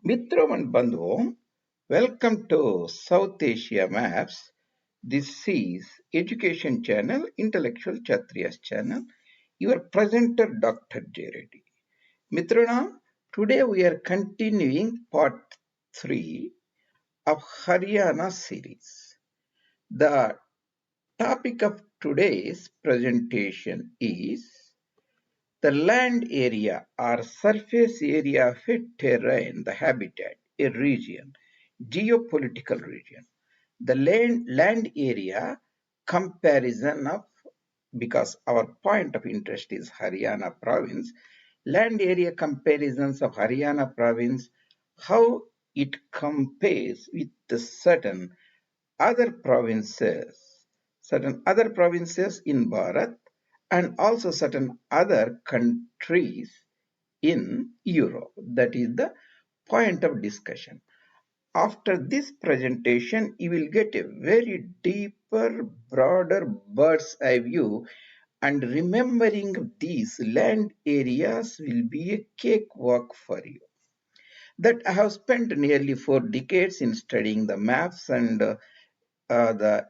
Mitram and Bandhu, welcome to South Asia Maps. This is Education Channel, Intellectual Kshatriyas Channel. Your presenter, Dr. J. Reddy. Mitrana, today we are continuing part 3 of Haryana series. The topic of today's presentation is the land area or surface area of a terrain, the habitat, a region, geopolitical region. The land area comparison of, because our point of interest is Haryana province, land area comparisons of Haryana province, how it compares with the certain other provinces in Bharat, and also certain other countries in Europe. That is the point of discussion. After this presentation, you will get a very deeper, broader bird's eye view, and remembering these land areas will be a cakewalk for you. That I have spent nearly 4 decades in studying the maps and the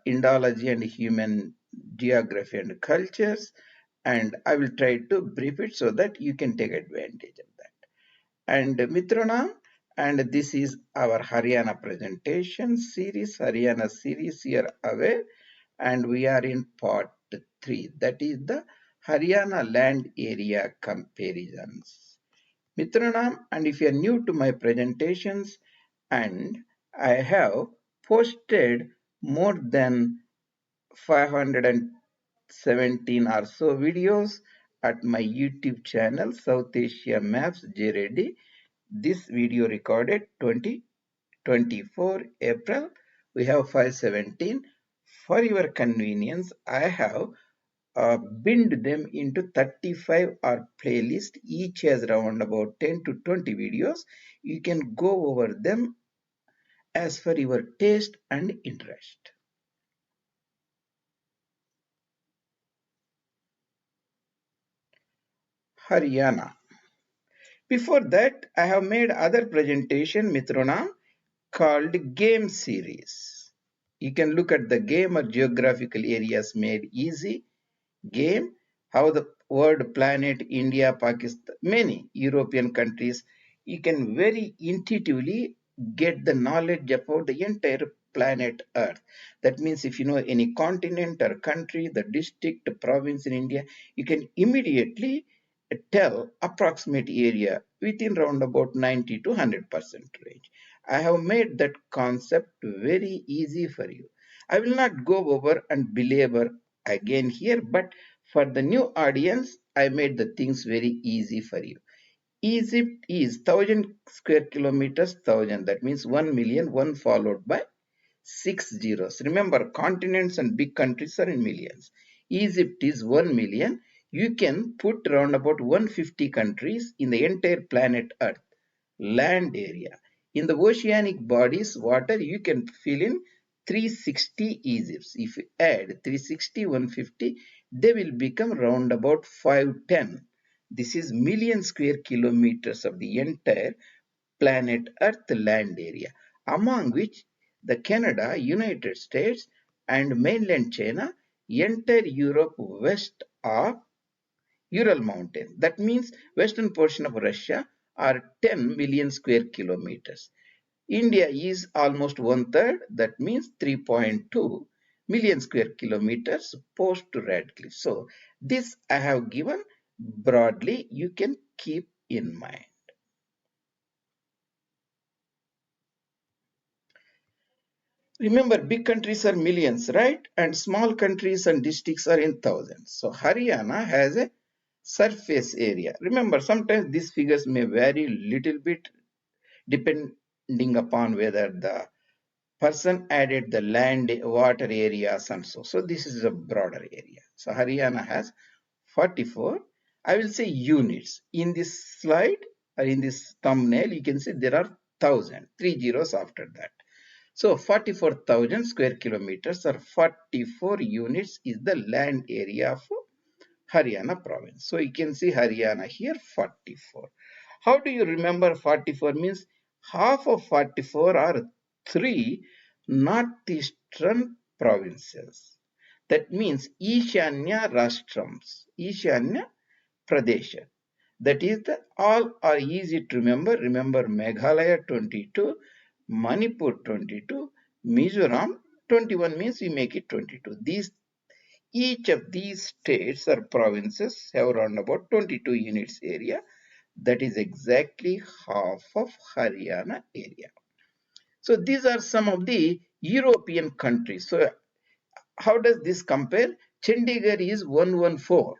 Indology and human geography and cultures, and I will try to brief it so that you can take advantage of that. And Mitrana, and this is our Haryana presentation series, Haryana series here away, and we are in part 3, that is the Haryana land area comparisons. Mitranam, and if you are new to my presentations, and I have posted more than 517 or so videos at my YouTube channel, South Asia Maps J. Reddy. This video recorded 2024 April. We have 517. For your convenience, I have binned them into 35 or playlist. Each has around about 10 to 20 videos. You can go over them as per your taste and interest. Haryana. Before that, I have made other presentation, Mitrona, called game series. You can look at the game or geographical areas made easy. Game, how the world, planet, India, Pakistan, many European countries, you can very intuitively get the knowledge about the entire planet Earth. That means if you know any continent or country, the district, the province in India, you can immediately tell approximate area within round about 90 to 100% range. I have made that concept very easy for you. I will not go over and belabor again here, but for the new audience, I made the things very easy for you. Egypt is 1000 square kilometers, 1000. That means 1 million, 1 followed by 6 zeros. Remember, continents and big countries are in millions. Egypt is 1 million. You can put around about 150 countries in the entire planet Earth, land area. In the oceanic bodies, water, you can fill in 360 Egypts. If you add 360, 150, they will become round about 510. This is million square kilometers of the entire planet Earth land area, among which the Canada, United States, and mainland China, entire Europe west of Ural Mountain. That means western portion of Russia are 10 million square kilometers. India is almost one third, that means 3.2 million square kilometers post Radcliffe. So this I have given broadly, you can keep in mind. Remember, big countries are millions, right? And small countries and districts are in thousands. So Haryana has a surface area. Remember, sometimes these figures may vary little bit depending upon whether the person added the land, water areas and so. So this is a broader area. So Haryana has 44, I will say units. In this slide or in this thumbnail, you can see there are 1000, 3 zeros after that. So 44,000 square kilometers or 44 units is the land area of Haryana province. So you can see Haryana here 44. How do you remember 44 means Half of 44 are three northeastern provinces. That means Ishanya Rashtrams, Ishanya Pradesh. That is the all are easy to remember. Remember Meghalaya 22, Manipur 22, Mizoram 21 means we make it 22. Each of these states or provinces have around about 22 units area. That is exactly half of Haryana area. So these are some of the European countries. So how does this compare? Chandigarh is 114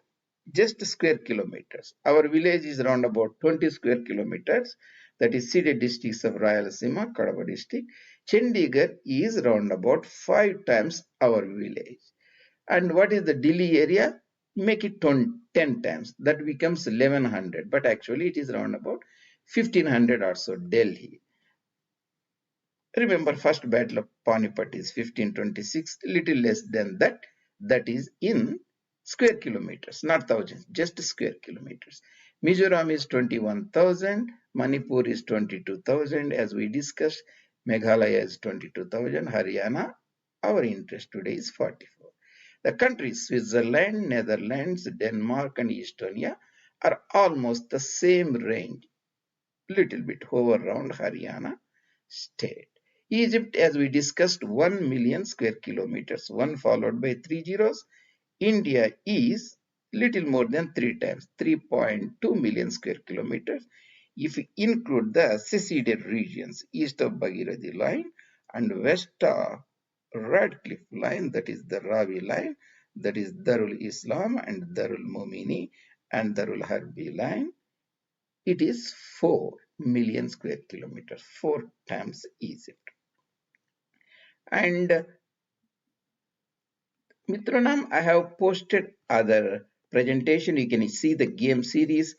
just square kilometers. Our village is around about 20 square kilometers. That is city districts of Rayalaseema, Kadapa district. Chandigarh is around about 5 times our village. And what is the Delhi area? Make it 10 times. That becomes 1100. But actually it is around about 1500 or so Delhi. Remember, first battle of Panipat is 1526, little less than that. That is in square kilometers, not thousands, just square kilometers. Mizoram is 21,000, Manipur is 22,000, as we discussed. Meghalaya is 22,000, Haryana, our interest today is 44. The countries Switzerland, Netherlands, Denmark, and Estonia are almost the same range, little bit hover around Haryana state. Egypt, as we discussed, 1 million square kilometers, 1 followed by 3 zeros. India is little more than 3 times, 3.2 million square kilometers. If we include the seceded regions east of Bhagirathi line and west of Radcliffe line, that is the Ravi line, that is Darul Islam and Darul Mumini and Darul Harbi line, it is 4 million square kilometers, 4 times Egypt. And Mitranam, I have posted other presentation. You can see the game series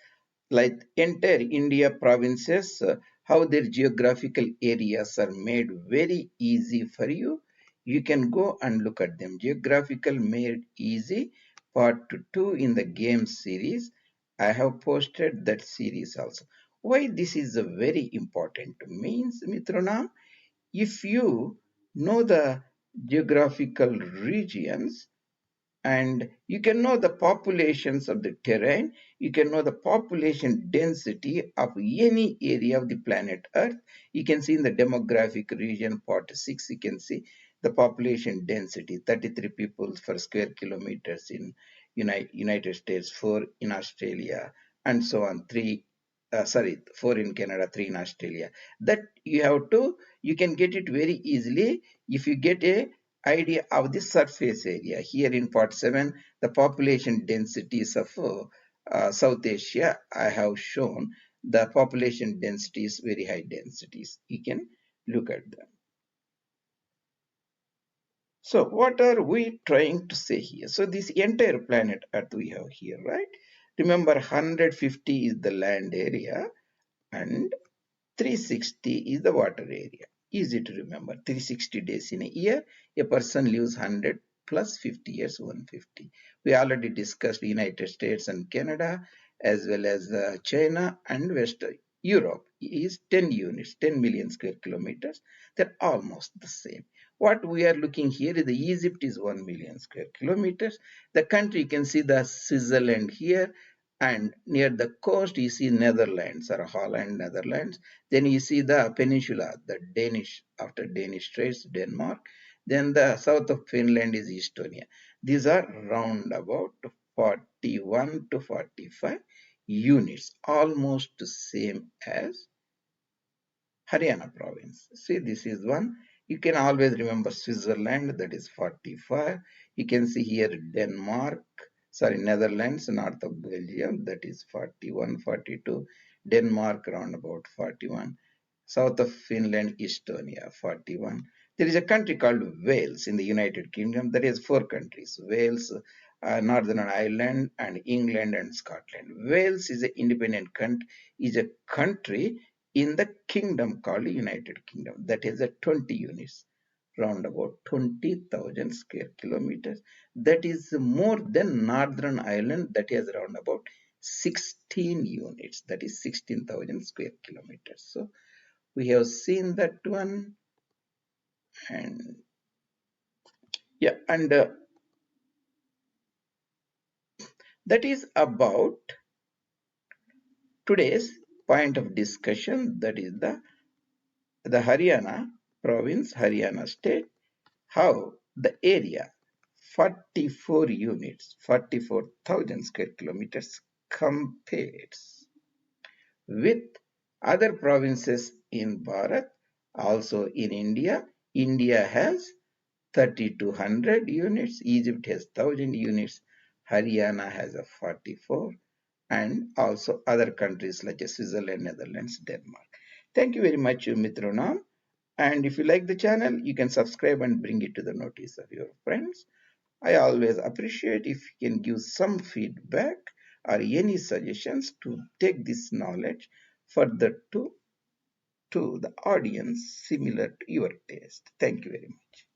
like entire India provinces, how their geographical areas are made very easy for you. You can go and look at them. Geographical made easy, part 2 in the game series. I have posted that series also. Why this is very important means, Mitranam, if you know the geographical regions, and you can know the populations of the terrain, you can know the population density of any area of the planet Earth. You can see in the demographic region part 6, you can see the population density, 33 people per square kilometers in United States, 4 in Australia, and so on, 4 in Canada, 3 in Australia. That you can get it very easily if you get a idea of the surface area. Here in part 7, the population densities of South Asia, I have shown the population densities, very high densities. You can look at them. So what are we trying to say here? So this entire planet Earth we have here, right? Remember 150 is the land area and 360 is the water area. Easy to remember. 360 days in a year, a person lives 100 plus 50 years, 150. We already discussed United States and Canada as well as China and West Europe is 10 units, 10 million square kilometers. They're almost the same. What we are looking here is the Egypt is 1 million square kilometers. The country, you can see the Switzerland here, and near the coast you see Netherlands or Holland, Netherlands. Then you see the peninsula, the Danish, after Danish Straits, Denmark. Then the south of Finland is Estonia. These are round about 41 to 45 units, almost the same as Haryana province. See, this is one. You can always remember Switzerland, that is 45. You can see here Denmark, sorry, Netherlands, north of Belgium, that is 41, 42. Denmark, around about 41. South of Finland, Estonia, 41. There is a country called Wales in the United Kingdom. That is 4 countries: Wales, Northern Ireland, and England and Scotland. Wales is an independent country, is a country in the kingdom called United Kingdom. That is a 20 units, round about 20,000 square kilometers. That is more than Northern Ireland, that is around about 16 units, that is 16,000 square kilometers. So We have seen that one. And yeah, and that is about today's point of discussion. That is the Haryana province, Haryana state, how the area 44 units, 44,000 square kilometers compares with other provinces in Bharat, also in India. India has 3,200 units, Egypt has 1,000 units, Haryana has a 44, and also other countries like Switzerland, Netherlands, Denmark. Thank you very much, Mitronam. And if you like the channel, you can subscribe and bring it to the notice of your friends. I always appreciate if you can give some feedback or any suggestions to take this knowledge further to the audience similar to your taste. Thank you very much.